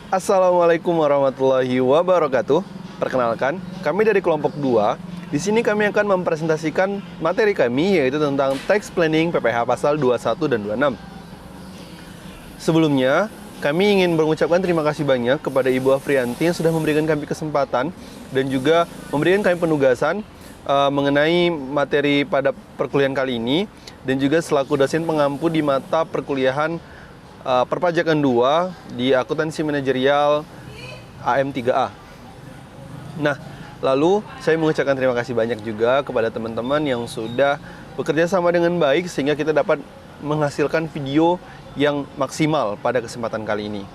Assalamualaikum warahmatullahi wabarakatuh. Perkenalkan, kami dari kelompok 2. Di sini kami akan mempresentasikan materi kami, yaitu tentang tax planning PPh pasal 21 dan 26. Sebelumnya, kami ingin mengucapkan terima kasih banyak kepada Ibu Afrianti yang sudah memberikan kami kesempatan dan juga memberikan kami penugasan mengenai materi pada perkuliahan kali ini, dan juga selaku dosen pengampu di mata perkuliahan Perpajakan 2 di Akuntansi Manajerial AM3A. Nah, lalu saya mengucapkan terima kasih banyak juga kepada teman-teman yang sudah bekerja sama dengan baik sehingga kita dapat menghasilkan video yang maksimal pada kesempatan kali ini.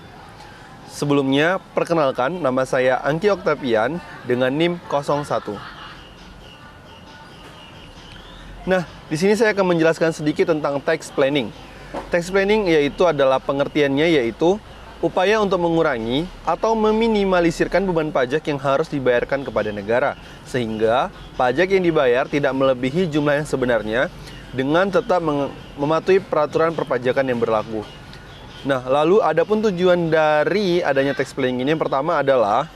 Sebelumnya, perkenalkan, nama saya Angki Oktavian dengan NIM 01. Nah, di sini saya akan menjelaskan sedikit tentang tax planning. Tax planning adalah pengertiannya yaitu upaya untuk mengurangi atau meminimalisirkan beban pajak yang harus dibayarkan kepada negara, sehingga pajak yang dibayar tidak melebihi jumlah yang sebenarnya dengan tetap mematuhi peraturan perpajakan yang berlaku. Nah, lalu adapun tujuan dari adanya tax planning ini, yang pertama adalah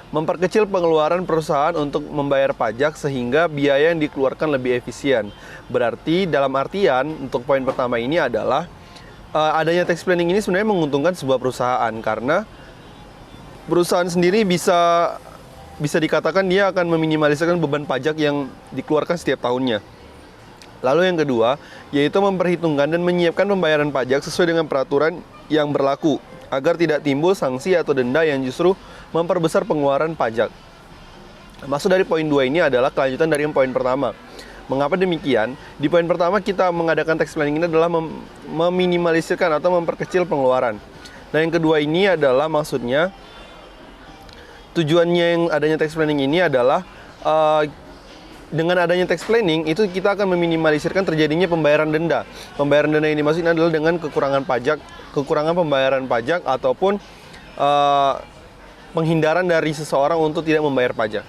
memperkecil pengeluaran perusahaan untuk membayar pajak sehingga biaya yang dikeluarkan lebih efisien. Berarti dalam artian untuk poin pertama ini adalah adanya tax planning ini sebenarnya menguntungkan sebuah perusahaan, karena perusahaan sendiri bisa dikatakan dia akan meminimalisirkan beban pajak yang dikeluarkan setiap tahunnya. Lalu yang kedua, yaitu memperhitungkan dan menyiapkan pembayaran pajak sesuai dengan peraturan yang berlaku, agar tidak timbul sanksi atau denda yang justru memperbesar pengeluaran pajak. Maksud dari poin 2 ini adalah kelanjutan dari yang poin pertama. Mengapa demikian? Di poin pertama kita mengadakan tax planning ini adalah meminimalisirkan atau memperkecil pengeluaran. Nah, yang kedua ini adalah maksudnya tujuannya yang adanya tax planning ini adalah dengan adanya tax planning itu kita akan meminimalisirkan terjadinya pembayaran denda. Pembayaran denda ini maksudnya adalah dengan kekurangan pembayaran pajak ataupun penghindaran dari seseorang untuk tidak membayar pajak.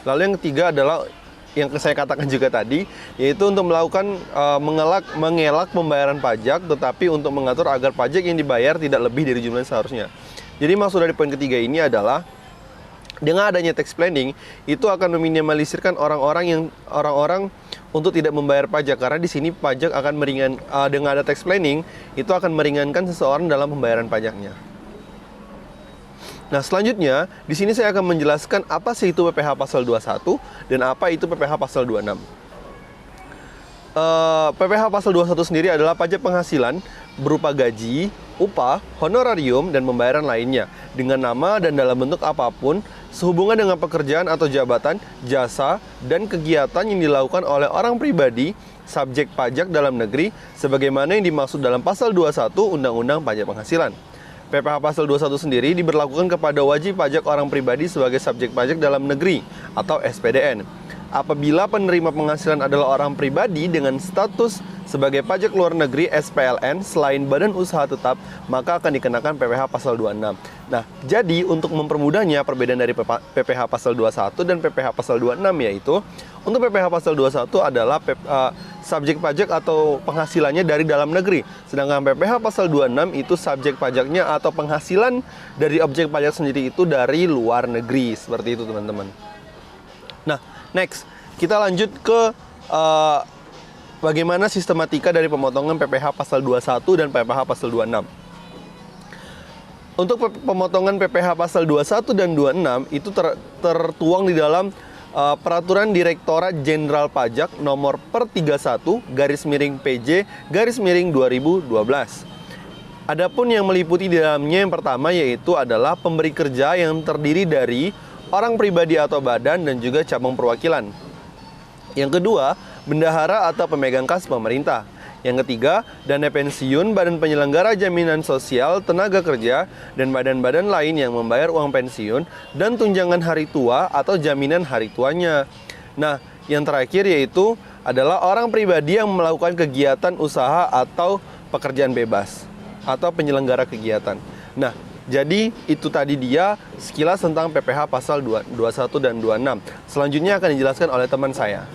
Lalu yang ketiga adalah yang saya katakan juga tadi, yaitu untuk melakukan mengelak pembayaran pajak, tetapi untuk mengatur agar pajak yang dibayar tidak lebih dari jumlah yang seharusnya. Jadi maksud dari poin ketiga ini adalah dengan adanya tax planning itu akan meminimalisirkan orang-orang untuk tidak membayar pajak, karena di sini pajak akan dengan ada tax planning itu akan meringankan seseorang dalam pembayaran pajaknya. Nah, selanjutnya di sini saya akan menjelaskan apa sih itu PPh pasal 21 dan apa itu PPh pasal 26. PPh pasal 21 sendiri adalah pajak penghasilan berupa gaji, upah, honorarium, dan pembayaran lainnya dengan nama dan dalam bentuk apapun sehubungan dengan pekerjaan atau jabatan, jasa, dan kegiatan yang dilakukan oleh orang pribadi subjek pajak dalam negeri sebagaimana yang dimaksud dalam pasal 21 Undang-Undang Pajak Penghasilan. PPh pasal 21 sendiri diberlakukan kepada wajib pajak orang pribadi sebagai subjek pajak dalam negeri atau SPDN. Apabila penerima penghasilan adalah orang pribadi dengan status sebagai pajak luar negeri SPLN selain badan usaha tetap, maka akan dikenakan PPh pasal 26. Nah, jadi untuk mempermudahnya perbedaan dari PPh pasal 21 dan PPh pasal 26 yaitu untuk PPh pasal 21 adalah subjek pajak atau penghasilannya dari dalam negeri. Sedangkan PPh pasal 26 itu subjek pajaknya atau penghasilan dari objek pajak sendiri itu dari luar negeri. Seperti itu, teman-teman. Nah, next, kita lanjut ke bagaimana sistematika dari pemotongan PPh pasal 21 dan PPh pasal 26. Untuk pemotongan PPh pasal 21 dan 26 itu tertuang di dalam Peraturan Direktorat Jenderal Pajak nomor per 31 PJ 2012. Adapun yang meliputi di dalamnya yang pertama yaitu adalah pemberi kerja yang terdiri dari orang pribadi atau badan dan juga cabang perwakilan. Yang kedua, bendahara atau pemegang kas pemerintah. Yang ketiga, dana pensiun, badan penyelenggara jaminan sosial, tenaga kerja, dan badan-badan lain yang membayar uang pensiun dan tunjangan hari tua atau jaminan hari tuanya. Nah, yang terakhir yaitu adalah orang pribadi yang melakukan kegiatan usaha atau pekerjaan bebas atau penyelenggara kegiatan. Nah, jadi itu tadi dia sekilas tentang PPh pasal 21 dan 26. Selanjutnya akan dijelaskan oleh teman saya.